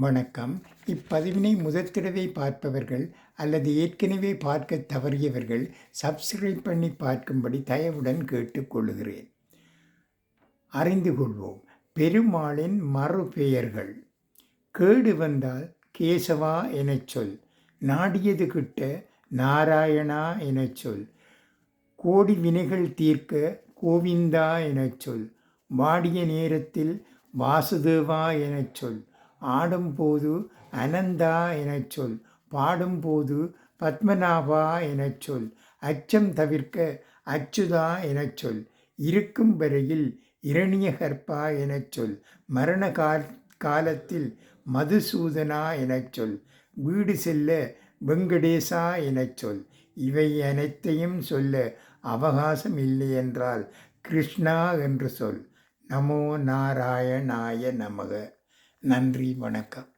வணக்கம். இப்பதிவினை முதற் தடவை பார்ப்பவர்கள் அல்லது ஏற்கனவே பார்க்க தவறியவர்கள் சப்ஸ்கிரைப் பண்ணி பார்க்கும்படி தயவுடன் கேட்டுக்கொள்கிறேன். அறிந்து கொள்வோம். பெருமாளின் மறுபெயர்கள். கேடு வந்தால் கேசவா எனச் சொல், நாடியது கிட்ட நாராயணா எனச் சொல், கோடி வினைகள் தீர்க்க கோவிந்தா எனச் சொல், வாடிய நேரத்தில் வாசுதேவா எனச் சொல், ஆடும்போது அனந்தா எனச் சொல், பாடும்போது பத்மநாபா எனச் சொல், அச்சம் தவிர்க்க அச்சுதா எனச் சொல், இருக்கும் வரையில் இரணியகற்பா எனச் சொல், மரண காலத்தில் மதுசூதனா எனச் சொல், வீடு செல்ல வெங்கடேசா எனச் சொல். இவை அனைத்தையும் சொல்ல அவகாசம் இல்லையென்றால் கிருஷ்ணா என்று சொல். நமோ நாராயணாய நமக. நன்றி, வணக்கம்.